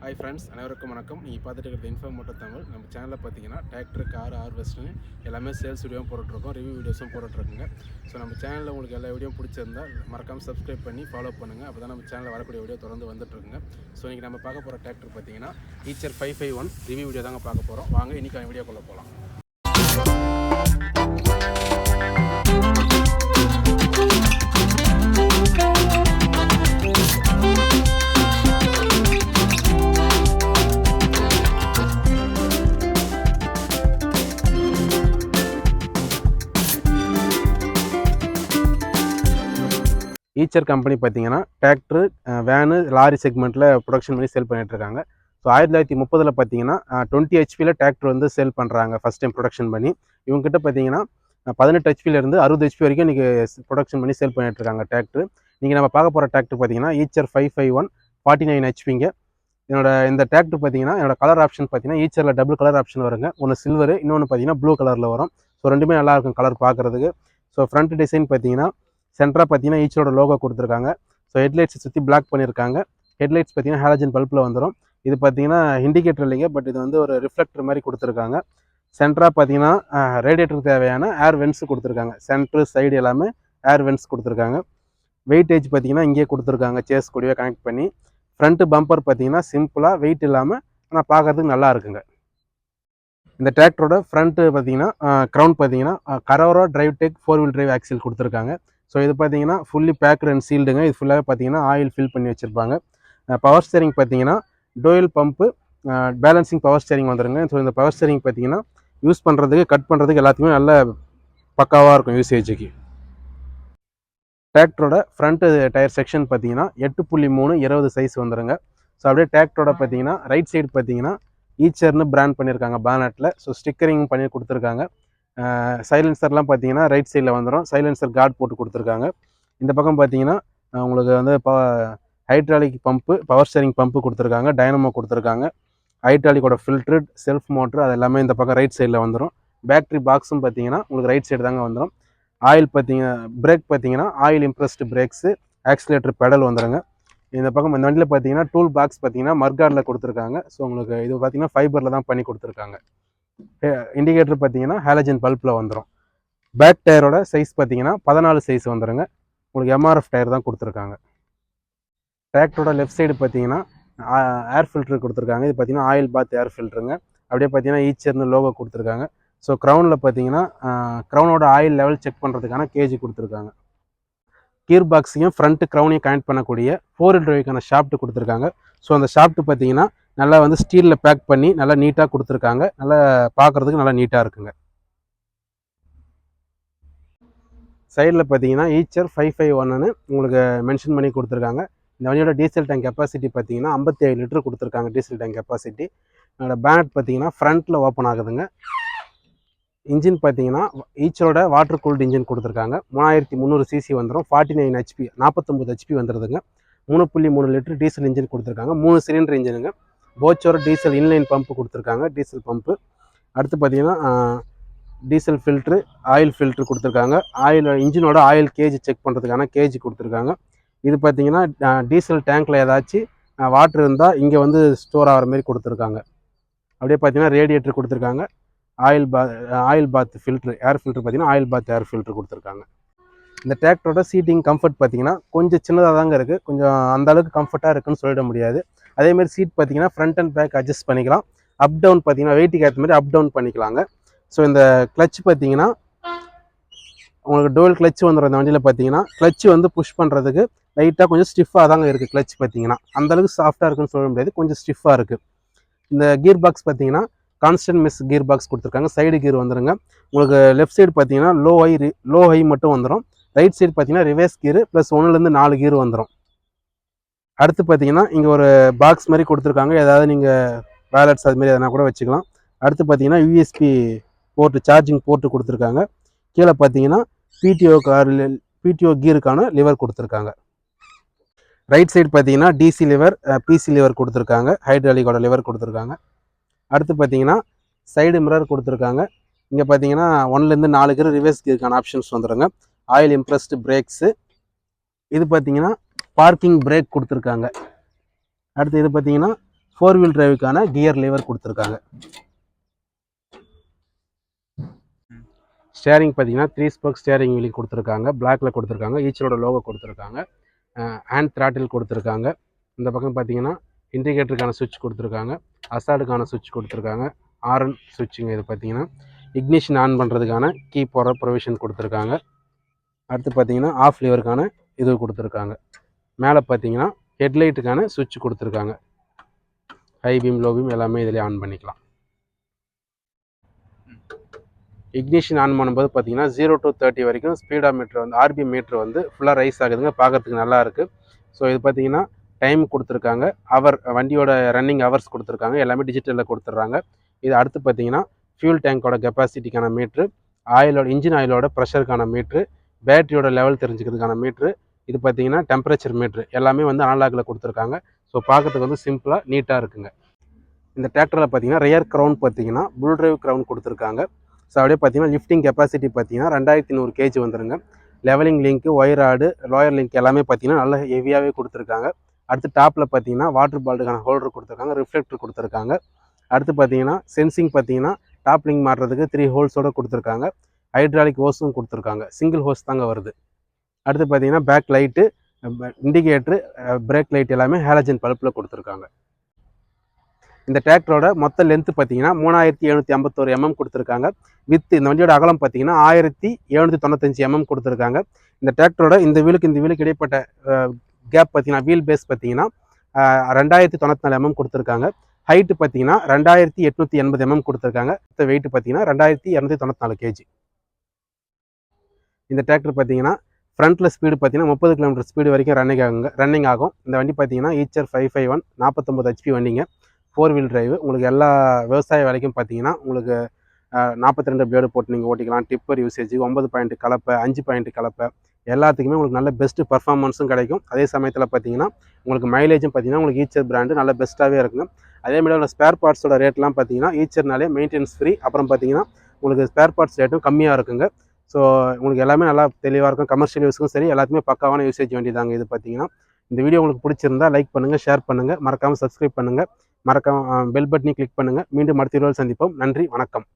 Hi friends, அனைவருக்கும் வணக்கம். நீங்கள் பார்த்துட்டு இருக்கிறது இன்ஃபோ மோட்டோ தமிழ். நம்ம சேனலில் பார்த்தீங்கன்னா டிராக்டர், கார், ஹார்வெஸ்ட்னு எல்லாமே சேல்ஸ் வீடியோவும் போட்டுட்ருக்கோம், ரிவ்யூ வீடியோஸும் போட்டுட்ருக்குங்க. ஸோ நம்ம சேனலில் உங்களுக்கு எல்லா வீடியோ பிடிச்சிருந்தால் மறக்காமல் சப்ஸ்கிரைப் பண்ணி ஃபாலோ பண்ணுங்கள். அப்போ தான் நம்ம சேனலில் வரக்கூடிய வீடியோ தொடர்ந்து வந்துட்டுருக்குங்க. ஸோ இன்றைக்கி நம்ம பார்க்க போகிற டிராக்டர் பார்த்தீங்கன்னா ஈச்சர் 551 ரிவ்யூ வீடியோ தாங்க பார்க்க போகிறோம். வாங்க இன்றைக்கான வீடியோக்குள்ளே போகலாம். ஈச்சர் கம்பெனி பார்த்தீங்கன்னா டிராக்டர், வேனு, லாரி செக்மெண்ட்டில் ப்ரொடக்ஷன் பண்ணி சேல் பண்ணிகிட்ருக்காங்க. ஸோ 1930 பார்த்தீங்கன்னா 20 ஹெச்பியில் டிராக்டர் வந்து சேல் பண்ணுறாங்க ஃபஸ்ட் டைம் ப்ரொடக்ஷன் பண்ணி. இவங்ககிட்ட பார்த்தீங்கன்னா 18 ஹெச்பியிலேருந்து 60 ஹெச்பி வரைக்கும் இன்றைக்கி ப்ரொடக்ஷன் பண்ணி சேல் பண்ணிகிட்ருக்காங்க டிராக்டர். இன்றைக்கி நம்ம பார்க்க போகிற டிராக்டர் பார்த்தீங்கன்னா ஈச்சர் 551 49 ஹெச்பிங்க. இந்த டிராக்டர் பார்த்தீங்கன்னா என்னோட கலர் ஆப்ஷன் பார்த்தீங்கன்னா ஈச்சரில் டபுள் கலர் ஆப்ஷன் வருங்க. ஒன்று சில்வரு, இன்னொன்று பார்த்தீங்கன்னா ப்ளூ கலரில் வரும். ஸோ ரெண்டுமே நல்லாயிருக்கும் கலர் பார்க்குறதுக்கு. ஸோ ஃப்ரண்ட் டிசைன் பார்த்தீங்கன்னா சென்டராக பார்த்தீங்கன்னா ஈச்சரோட லோகோ கொடுத்துருக்காங்க. ஸோ ஹெட்லைட்ஸ் சுற்றி பிளாக் பண்ணியிருக்காங்க. ஹெட்லைட்ஸ் பார்த்தீங்கன்னா ஹாலஜன் பல்பில் வந்துடும். இது பார்த்தீங்கன்னா இண்டிகேட்டர் இல்லைங்க, பட் இது வந்து ஒரு ரிஃப்ளெக்டர் மாதிரி கொடுத்துருக்காங்க. சென்டராக பார்த்தீங்கன்னா ரேடியேட்டருக்கு தேவையான ஏர் வென்ட்ஸ் கொடுத்துருக்காங்க. சென்ட்ரு சைடு எல்லாமே ஏர் வென்ட்ஸ் கொடுத்துருக்காங்க. வெயிட்டேஜ் பார்த்தீங்கன்னா இங்கேயே கொடுத்துருக்காங்க, சேஸ் கூடவே கனெக்ட் பண்ணி. ஃப்ரண்ட்டு பம்பர் பார்த்தீங்கன்னா சிம்பிளாக வெயிட் இல்லாமல் ஆனால் பார்க்குறதுக்கு நல்லா இருக்குங்க. இந்த டிராக்டரோட ஃப்ரண்ட்டு பார்த்தீங்கன்னா க்ரௌண்ட் பார்த்தீங்கன்னா கரோரா drive tech 4-wheel drive axial கொடுத்துருக்காங்க. ஸோ இது பார்த்தீங்கன்னா ஃபுல்லி பேக்டு அண்ட் சீல்டுங்க. இது ஃபுல்லாக பார்த்தீங்கன்னா ஆயில் ஃபில் பண்ணி வச்சுருப்பாங்க. பவர் ஸ்டேரிங் பார்த்தீங்கன்னா டோயல் பம்பு, பேலன்சிங் பவர் ஸ்டேரிங் வந்துடுங்க. ஸோ இந்த பவர் ஸ்டேரிங் பார்த்தீங்கன்னா யூஸ் பண்ணுறதுக்கு, கட் பண்ணுறதுக்கு எல்லாத்துக்குமே நல்ல பக்காவாக இருக்கும் யூசேஜுக்கு. டிராக்டரோட ஃப்ரண்ட்டு டயர் செக்ஷன் பார்த்தீங்கன்னா 8.3 20 சைஸ் வந்துடுங்க. ஸோ அப்படியே டிராக்டரோட பார்த்தீங்கன்னா ரைட் சைடு பார்த்தீங்கன்னா ஈச்சர்னு பிராண்ட் பண்ணியிருக்காங்க பேனட்டில். ஸோ ஸ்டிக்கரிங் பண்ணி கொடுத்துருக்காங்க. சைலன்சர்லாம் பார்த்தீங்கன்னா ரைட் சைடில் வந்துடும். சைலன்சர் கார்டு போட்டு கொடுத்துருக்காங்க. இந்த பக்கம் பார்த்தீங்கன்னா உங்களுக்கு வந்து hydraulic pump, power steering pump கொடுத்துருக்காங்க, டைனமோ கொடுத்துருக்காங்க. ஹைட்ராலிக்கோட ஃபில்ட்ரு, செல்ஃப் மோட்ரு அது எல்லாமே இந்த பக்கம் ரைட் சைடில் வந்துடும். பேட்டரி பாக்ஸும் பார்த்தீங்கன்னா உங்களுக்கு ரைட் சைடு தாங்க வந்துடும். ஆயில் பார்த்தீங்கன்னா பிரேக் பார்த்தீங்கன்னா oil immersed brakes, accelerator pedal வந்துடுங்க. இந்த பக்கம் இந்த வண்டியில் பார்த்தீங்கன்னா டூல் பாக்ஸ் பார்த்தீங்கன்னா மர்கார்டில் கொடுத்துருக்காங்க. ஸோ உங்களுக்கு இது பார்த்தீங்கன்னா ஃபைபரில் தான் பண்ணி கொடுத்துருக்காங்க. இண்டிகேட்டர் பார்த்தீங்கன்னா ஹாலஜன் பல்பில் வந்துடும். பேக் டயரோட சைஸ் பார்த்தீங்கன்னா 14 சைஸ் வந்துடுங்க. உங்களுக்கு எம்ஆர்எஃப் டயர் தான் கொடுத்துருக்காங்க. டிராக்டரோட லெஃப்ட் சைடு பார்த்தீங்கன்னா ஏர் ஃபில்ட்ரு கொடுத்துருக்காங்க. இது பார்த்தீங்கன்னா ஆயில் பாத் ஏர் ஃபில்ட்ருங்க. அப்படியே பார்த்தீங்கன்னா ஈச்சர்னு லோகோ கொடுத்துருக்காங்க. ஸோ க்ரௌனில் பார்த்தீங்கன்னா க்ரௌனோட ஆயில் லெவல் செக் பண்ணுறதுக்கான கேஜி கொடுத்துருக்காங்க. கீர் பாக்ஸையும் ஃப்ரண்ட் க்ரௌனையும் கனெக்ட் பண்ணக்கூடிய 4-wheel டிரைவுக்கான ஷாஃப்ட் கொடுத்துருக்காங்க. ஸோ அந்த ஷாஃப்ட் பார்த்தீங்கன்னா நல்லா வந்து ஸ்டீலில் பேக் பண்ணி நல்லா நீட்டாக கொடுத்துருக்காங்க. நல்லா பார்க்குறதுக்கு நல்லா நீட்டாக இருக்குங்க. சைடில் பார்த்தீங்கன்னா ஈச்சர் 551ன்னு உங்களுக்கு மென்ஷன் பண்ணி கொடுத்துருக்காங்க. இந்த வண்டியோட டீசல் டேங்க் கெப்பாசிட்டி பார்த்தீங்கன்னா 57 லிட்டர் கொடுத்துருக்காங்க டீசல் டேங்க் கெப்பாசிட்டி. என்னோட பேனட் பார்த்தீங்கன்னா ஃப்ரண்ட்டில் ஓப்பன் ஆகுதுங்க. இன்ஜின் பார்த்தீங்கன்னா ஈச்சரோட வாட்டர் கூல்டு இன்ஜின் கொடுத்துருக்காங்க. 3300 சிசி வந்துடும். 49 ஹெச்பி 49 ஹெச்பி வந்துடுதுங்க. 3.3 லிட்டர் டீசல் இன்ஜின் கொடுத்துருக்காங்க. 3 சிலிண்டர் இன்ஜினுங்க. போச்சோட டீசல் இன்லைன் பம்பு கொடுத்துருக்காங்க, டீசல் பம்பு. அடுத்து பார்த்தீங்கன்னா டீசல் ஃபில்ட்ரு, ஆயில் ஃபில்ட்ரு கொடுத்துருக்காங்க. இன்ஜினோட ஆயில் கேஜ் செக் பண்ணுறதுக்கான கேஜ் கொடுத்துருக்காங்க. இது பார்த்தீங்கன்னா டீசல் டேங்க்கில் ஏதாச்சும் வாட்ரு இருந்தால் இங்கே வந்து ஸ்டோர் ஆகிற மாதிரி கொடுத்துருக்காங்க. அப்படியே பார்த்தீங்கன்னா ரேடியேட்டர் கொடுத்துருக்காங்க. ஆயில் பாத் ஃபில்ட்ரு, ஏர் ஃபில்ட்ரு பார்த்தீங்கன்னா ஆயில் பாத் ஏர் ஃபில்ட்ரு கொடுத்துருக்காங்க. இந்த டிராக்டரோட சீட்டிங் கம்ஃபர்ட் பார்த்தீங்கன்னா கொஞ்சம் சின்னதாக தாங்க இருக்குது. கொஞ்சம் அந்தளவுக்கு கம்ஃபர்ட்டாக இருக்குன்னு சொல்லிட முடியாது. அதேமாதிரி சீட் பார்த்தீங்கன்னா ஃப்ரண்ட் அண்ட் பேக் அட்ஜஸ்ட் பண்ணிக்கலாம். அப் டவுன் பார்த்தீங்கன்னா வெயிட்டுக்கு ஏற்ற மாதிரி அப் டவுன் பண்ணிக்கலாங்க. ஸோ இந்த கிளச் பார்த்தீங்கன்னா உங்களுக்கு டோல் கிளச் வந்துடும். இந்த வண்டியில் பார்த்தீங்கன்னா கிளச் வந்து புஷ் பண்ணுறதுக்கு லைட்டாக கொஞ்சம் ஸ்டிஃபாக தாங்க இருக்குது. கிளச் பார்த்தீங்கன்னா அந்தளவுக்கு சாஃப்டாக இருக்குன்னு சொல்ல முடியாது, கொஞ்சம் ஸ்டிஃபாக இருக்குது. இந்த கீர் பாக்ஸ் பார்த்தீங்கன்னா கான்ஸ்டன்ட் மிஸ் கீர் பாக்ஸ் கொடுத்துருக்காங்க. சைடு கீர் வந்துடுங்க. உங்களுக்கு லெஃப்ட் சைடு பார்த்தீங்கன்னா லோ ஹை மட்டும் வந்துடும். ரைட் சைடு பார்த்தீங்கன்னா ரிவர்ஸ் கீர் ப்ளஸ் 1லேருந்து 4 கீர் வந்துடும். அடுத்து பார்த்தீங்கன்னா இங்கே ஒரு பாக்ஸ் மாதிரி கொடுத்துருக்காங்க. ஏதாவது நீங்கள் வேலட்ஸ் அதுமாரி எதனா கூட வச்சுக்கலாம். அடுத்து பார்த்தீங்கன்னா யூஎஸ்பி போர்ட்டு, சார்ஜிங் போர்ட்டு கொடுத்துருக்காங்க. கீழே பார்த்தீங்கன்னா பிடிஓ கீருக்கான லிவர் கொடுத்துருக்காங்க. ரைட் சைடு பார்த்தீங்கன்னா டிசி லிவர், பிசி லிவர் கொடுத்துருக்காங்க. ஹைட்ராலிக்கோட லிவர் கொடுத்துருக்காங்க. அடுத்து பார்த்தீங்கன்னா சைடு மிரர் கொடுத்துருக்காங்க. இங்கே பார்த்தீங்கன்னா 1லேருந்து 4 கீர் ரிவர்ஸ் கீருக்கான ஆப்ஷன்ஸ் வந்துடுங்க. Oil immersed brakes. இது பார்த்தீங்கன்னா பார்க்கிங் பிரேக் கொடுத்துருக்காங்க. அடுத்து இது பார்த்தீங்கன்னா 4 வீல் டிரைவுக்கான கியர் லிவர் கொடுத்துருக்காங்க. ஸ்டேரிங் பார்த்தீங்கன்னா 3 ஸ்போக் ஸ்டேரிங் வீல் கொடுத்துருக்காங்க. பிளாக்ல கொடுத்துருக்காங்க. ஈச்சரோட லோகோ கொடுத்துருக்காங்க. ஹேண்ட் த்ராட்டில் கொடுத்துருக்காங்க. இந்த பக்கம் பார்த்தீங்கன்னா இண்டிகேட்டருக்கான சுவிட்ச் கொடுத்துருக்காங்க. அசாடுக்கான சுவிட்ச் கொடுத்துருக்காங்க. ஆர்என் சுவிட்சுங்க. இது பார்த்தீங்கன்னா இக்னிஷன் ஆன் பண்ணுறதுக்கான கீ போடுற ப்ரொவிஷன் கொடுத்துருக்காங்க. அடுத்து பார்த்தீங்கன்னா ஆஃப் லிவருக்கான இது கொடுத்துருக்காங்க. மேலே பார்த்தீங்கன்னா ஹெட்லைட்டுக்கான சுவிட்ச் கொடுத்துருக்காங்க. ஹை பீம் லோ பீம் எல்லாமே இதிலே ஆன் பண்ணிக்கலாம். இக்னிஷன் ஆன் பண்ணும்போது பார்த்தீங்கன்னா 0 to 30 வரைக்கும் ஸ்பீடா மீட்டர் வந்து ஆர்பிஎம் மீட்டர் வந்து ஃபுல்லாக ரைஸ் ஆகுதுங்க. பார்க்கறதுக்கு நல்லா இருக்குது. ஸோ இது பார்த்தீங்கன்னா டைம் கொடுத்துருக்காங்க. வண்டியோட ரன்னிங் ஹவர்ஸ் கொடுத்துருக்காங்க. எல்லாமே டிஜிட்டலில் கொடுத்துட்றாங்க. இது அடுத்து பார்த்தீங்கன்னா ஃபியூல் டேங்கோட கெப்பாசிட்டிக்கான மீட்ரு, இன்ஜின் ஆயிலோட ப்ரெஷருக்கான மீட்ரு, பேட்டரியோட லெவல் தெரிஞ்சுக்கிறதுக்கான மீட்ரு, இது பார்த்தீங்கன்னா டெம்பரேச்சர் மீட்ரு எல்லாமே வந்து அனலாகில் கொடுத்துருக்காங்க. ஸோ பார்க்கறதுக்கு வந்து சிம்பிளாக நீட்டாக இருக்குங்க. இந்த டிராக்டரில் பார்த்தீங்கன்னா ரியர் க்ரௌன் பார்த்தீங்கன்னா புல் டிரைவ் க்ரௌன் கொடுத்துருக்காங்க. ஸோ அப்படியே பார்த்தீங்கன்னா லிஃப்டிங் கெப்பாசிட்டி பார்த்தீங்கன்னா 2100 kg வந்துருங்க. Levelling link, wire rod, lower link எல்லாமே பார்த்தீங்கன்னா நல்லா ஹெவியாகவே கொடுத்துருக்காங்க. அடுத்து டாப்பில் பார்த்தீங்கன்னா வாட்டர் பால்ட்டுக்கான ஹோல்டர் கொடுத்துருக்காங்க. ரிஃப்ளெக்டர் கொடுத்துருக்காங்க. அடுத்து பார்த்தீங்கன்னா சென்சிங் பார்த்தீங்கன்னா டாப் லிங்க் மாட்டுறதுக்கு 3 ஹோல்ஸோடு கொடுத்துருக்காங்க. ஹைட்ராலிக் ஹோஸும் கொடுத்துருக்காங்க. சிங்கிள் ஹோஸ் தாங்க வருது. அடுத்து பார்த்தீங்கன்னா back light, indicator, brake light halogen ஹேலஜன் பல்பில் கொடுத்துருக்காங்க. இந்த டிராக்டரோட மொத்த லென்த்து பார்த்தீங்கன்னா 3751 mm கொடுத்துருக்காங்க. இந்த வண்டியோட அகலம் பார்த்தீங்கன்னா 1795 mm கொடுத்துருக்காங்க. இந்த டிராக்டரோட இந்த வீலுக்கு இடைப்பட்ட கேப் பார்த்தீங்கன்னா வீல் பேஸ் பார்த்தீங்கன்னா 2094 mm கொடுத்துருக்காங்க. ஹைட்டு பார்த்தீங்கன்னா 2880 mm கொடுத்துருக்காங்க. வெயிட் பார்த்தீங்கன்னா 2294 kg. இந்த டிராக்டர் பார்த்தீங்கன்னா ஃப்ரண்ட்டில் ஸ்பீடு பார்த்தீங்கன்னா 30 km ஸ்பீடு வரைக்கும் ரன்னிங் ஆகும். இந்த வண்டி பார்த்தீங்கன்னா ஈச்சர் 551 49 HP வண்டிங்க. 4 வீல் டிரைவு. உங்களுக்கு எல்லா விவசாய வேலைக்கும் பார்த்தீங்கன்னா உங்களுக்கு 42 பிளேடு போட்டு நீங்கள் ஓட்டிக்கலாம். டிப்பர் யூசேஜ், 9 பாயிண்ட் கலப்பை, 5 பாயிண்ட் கலப்பை எல்லாத்துக்குமே உங்களுக்கு நல்ல பெஸ்ட்டு பர்ஃபார்மன்ஸும் கிடைக்கும். அதே சமயத்தில் பார்த்தீங்கன்னா உங்களுக்கு மைலேஜும் பார்த்தீங்கன்னா உங்களுக்கு ஈச்சர் பிராண்டு நல்ல பெஸ்ட்டாகவே இருக்குங்க. அதேமாதிரி உள்ள ஸ்பேர் பார்ட்ஸோட ரேட்லாம் பார்த்தீங்கன்னா ஈச்சர்னாலே மெயின்டெனன்ஸ் ஃப்ரீ. அப்புறம் பார்த்தீங்கன்னா உங்களுக்கு ஸ்பேர் பார்ட்ஸ் ரேட்டும் கம்மியாக இருக்குங்க. ஸோ உங்களுக்கு எல்லாமே நல்லா தெளிவாக இருக்கும். கமர்ஷியல் யூஸுக்கும் சரி எல்லாத்துக்குமே பக்காவான யூசேஜ் வேண்டியதாங்க இது பார்த்தீங்கன்னா. இந்த வீடியோ உங்களுக்கு பிடிச்சிருந்தா லைக் பண்ணுங்கள், ஷேர் பண்ணுங்கள், மறக்காமல் சப்ஸ்கிரைப் பண்ணுங்கள், மறக்காம பெல் பட்டனை கிளிக் பண்ணுங்கள். மீண்டும் அடுத்த வீடியோவில் சந்திப்போம். நன்றி, வணக்கம்.